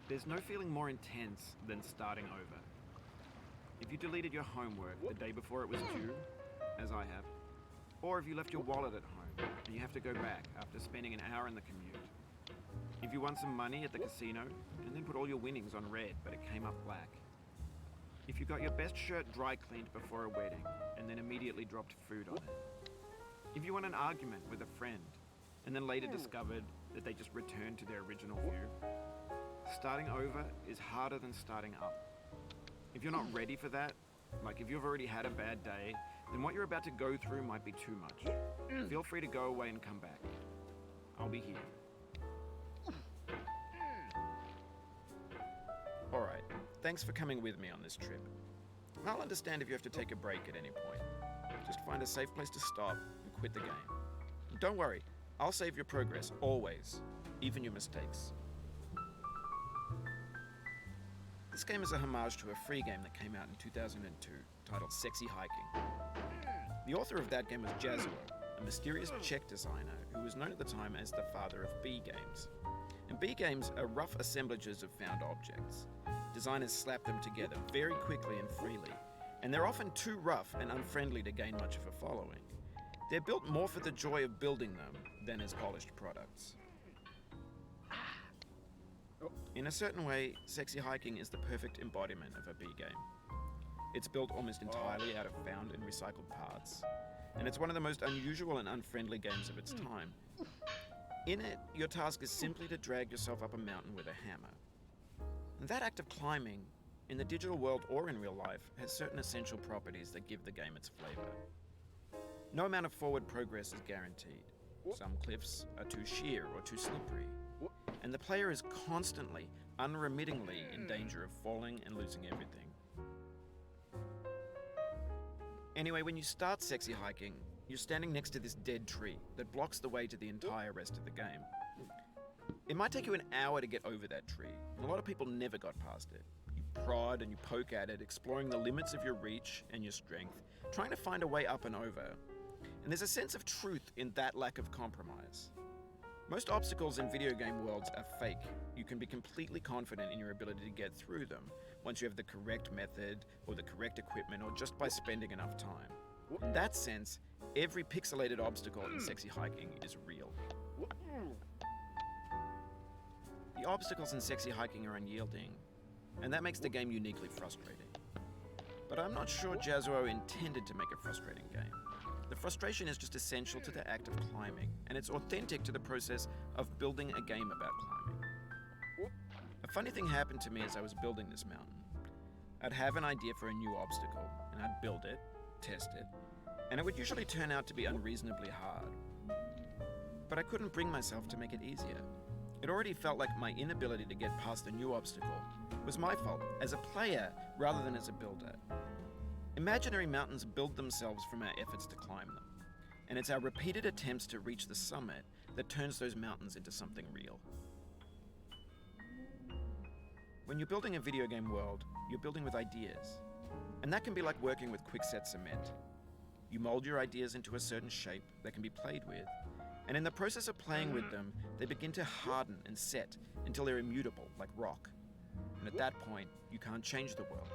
There's no feeling more intense than starting over. If you deleted your homework the day before it was due, as I have, or if you left your wallet at home and you have to go back after spending an hour in the commute. If you won some money at the casino and then put all your winnings on red but it came up black. If you got your best shirt dry cleaned before a wedding and then immediately dropped food on it. If you won an argument with a friend and then later discovered that they just returned to their original view. Starting over is harder than starting up. If you're not ready for that, like if you've already had a bad day, then what you're about to go through might be too much. Feel free to go away and come back. I'll be here. Alright, thanks for coming with me on this trip. I'll understand if you have to take a break at any point. Just find a safe place to stop and quit the game. And don't worry, I'll save your progress, always, even your mistakes. This game is a homage to a free game that came out in 2002, titled Sexy Hiking. The author of that game was Jazzuo, a mysterious Czech designer who was known at the time as the father of B games. And B games are rough assemblages of found objects. Designers slap them together very quickly and freely, and they're often too rough and unfriendly to gain much of a following. They're built more for the joy of building them than as polished products. In a certain way, Sexy Hiking is the perfect embodiment of a B game. It's built almost entirely out of found and recycled parts, and it's one of the most unusual and unfriendly games of its time. In it, your task is simply to drag yourself up a mountain with a hammer. And that act of climbing, in the digital world or in real life, has certain essential properties that give the game its flavor. No amount of forward progress is guaranteed. Some cliffs are too sheer or too slippery, and the player is constantly, unremittingly in danger of falling and losing everything. Anyway, when you start Sexy Hiking, you're standing next to this dead tree that blocks the way to the entire rest of the game. It might take you an hour to get over that tree, and a lot of people never got past it. You prod and you poke at it, exploring the limits of your reach and your strength, trying to find a way up and over. And there's a sense of truth in that lack of compromise. Most obstacles in video game worlds are fake. You can be completely confident in your ability to get through them once you have the correct method or the correct equipment or just by spending enough time. In that sense, every pixelated obstacle in Sexy Hiking is real. The obstacles in Sexy Hiking are unyielding, and that makes the game uniquely frustrating. But I'm not sure Jazzuo intended to make a frustrating game. The frustration is just essential to the act of climbing, and it's authentic to the process of building a game about climbing. A funny thing happened to me as I was building this mountain. I'd have an idea for a new obstacle, and I'd build it, test it, and it would usually turn out to be unreasonably hard. But I couldn't bring myself to make it easier. It already felt like my inability to get past a new obstacle was my fault as a player rather than as a builder. Imaginary mountains build themselves from our efforts to climb them, and it's our repeated attempts to reach the summit that turns those mountains into something real. When you're building a video game world, you're building with ideas, and that can be like working with quickset cement. You mold your ideas into a certain shape that can be played with, and in the process of playing with them, they begin to harden and set until they're immutable, like rock. And at that point, you can't change the world,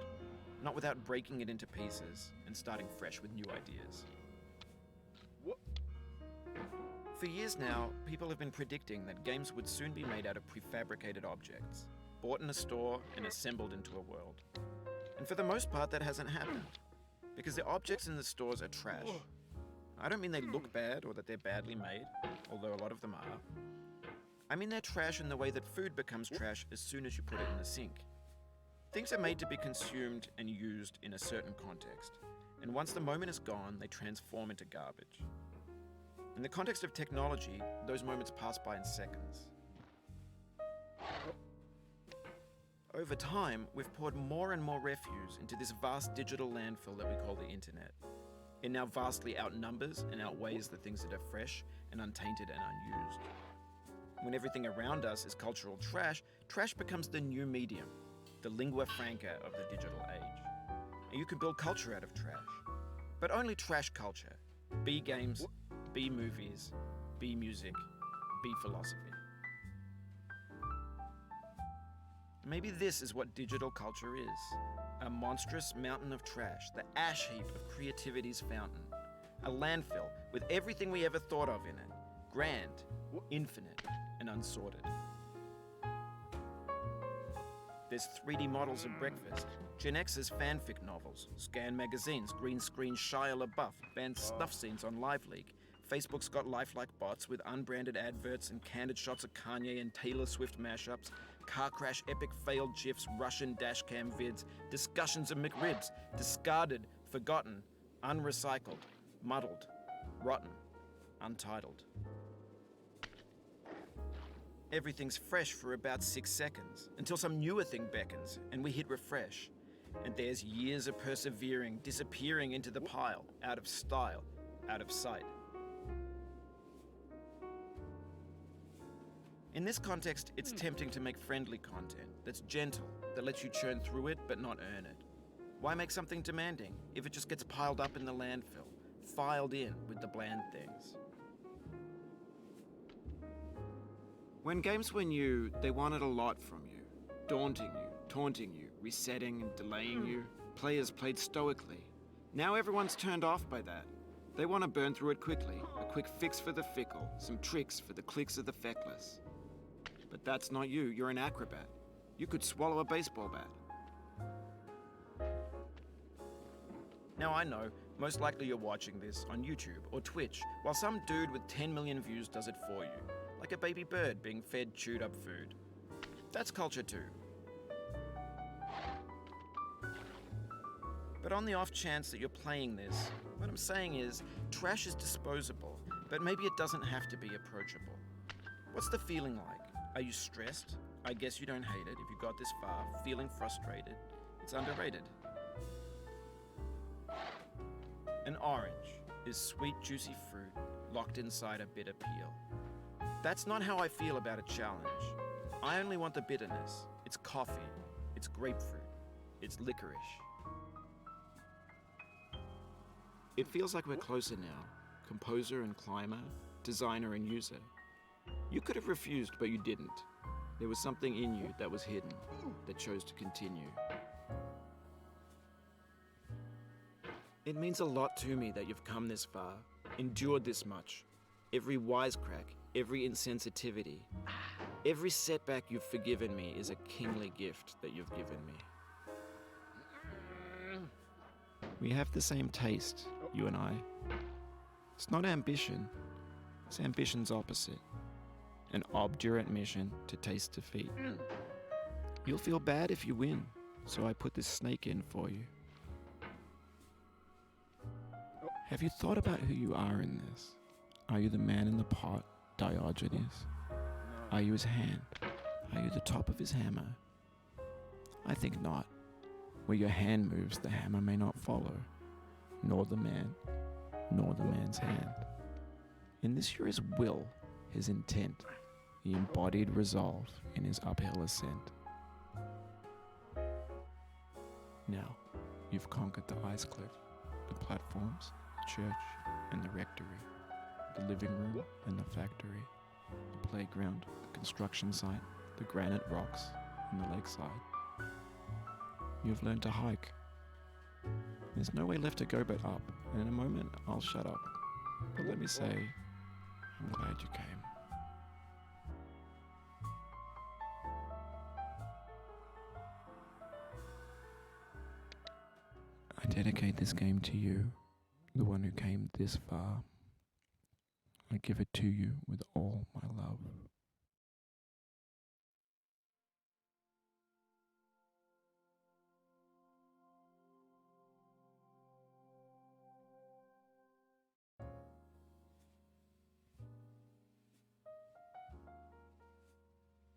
not without breaking it into pieces and starting fresh with new ideas. For years now, people have been predicting that games would soon be made out of prefabricated objects, bought in a store and assembled into a world. And for the most part, that hasn't happened, because the objects in the stores are trash. I don't mean they look bad or that they're badly made, although a lot of them are. I mean they're trash in the way that food becomes trash as soon as you put it in the sink. Things are made to be consumed and used in a certain context, and once the moment is gone, they transform into garbage. In the context of technology, those moments pass by in seconds. Over time, we've poured more and more refuse into this vast digital landfill that we call the internet. It now vastly outnumbers and outweighs the things that are fresh and untainted and unused. When everything around us is cultural trash, trash becomes the new medium, the lingua franca of the digital age. And you can build culture out of trash, but only trash culture. B games, B movies, B music, B philosophy. Maybe this is what digital culture is. A monstrous mountain of trash, the ash heap of creativity's fountain. A landfill with everything we ever thought of in it. Grand, infinite, and unsorted. There's 3D models of breakfast, Gen X's fanfic novels, Scan magazines, green screen Shia LaBeouf, banned snuff scenes on LiveLeak. Facebook's got lifelike bots with unbranded adverts and candid shots of Kanye and Taylor Swift mashups, car crash epic failed GIFs, Russian dashcam vids, discussions of McRibs, discarded, forgotten, unrecycled, muddled, rotten, untitled. Everything's fresh for about 6 seconds, until some newer thing beckons, and we hit refresh. And there's years of persevering, disappearing into the pile, out of style, out of sight. In this context, it's tempting to make friendly content that's gentle, that lets you churn through it but not earn it. Why make something demanding if it just gets piled up in the landfill, filed in with the bland things? When games were new, they wanted a lot from you. Daunting you, taunting you, resetting and delaying you. Players played stoically. Now everyone's turned off by that. They want to burn through it quickly. A quick fix for the fickle, some tricks for the clicks of the feckless. But that's not you, you're an acrobat. You could swallow a baseball bat. Now I know, most likely you're watching this on YouTube or Twitch, while some dude with 10 million views does it for you. Like a baby bird being fed chewed up food. That's culture too. But on the off chance that you're playing this, what I'm saying is, trash is disposable, but maybe it doesn't have to be approachable. What's the feeling like? Are you stressed? I guess you don't hate it if you got this far. Feeling frustrated? It's underrated. An orange is sweet, juicy fruit locked inside a bitter peel. That's not how I feel about a challenge. I only want the bitterness. It's coffee. It's grapefruit. It's licorice. It feels like we're closer now. Composer and climber, designer and user. You could have refused, but you didn't. There was something in you that was hidden, that chose to continue. It means a lot to me that you've come this far, endured this much. Every wisecrack, every insensitivity, every setback you've forgiven me is a kingly gift that you've given me. We have the same taste, you and I. It's not ambition, it's ambition's opposite. An obdurate mission to taste defeat. You'll feel bad if you win, so I put this snake in for you. Have you thought about who you are in this? Are you the man in the pot, Diogenes? Are you his hand? Are you the top of his hammer? I think not. Where your hand moves, the hammer may not follow, nor the man, nor the man's hand. In this you're his will, his intent, the embodied resolve in his uphill ascent. Now, you've conquered the ice cliff, the platforms, the church, and the rectory, the living room and the factory, the playground, the construction site, the granite rocks, and the lakeside. You've learned to hike. There's no way left to go but up, and in a moment I'll shut up. But let me say, I'm glad you came. I dedicate this game to you, the one who came this far. I give it to you with all my love.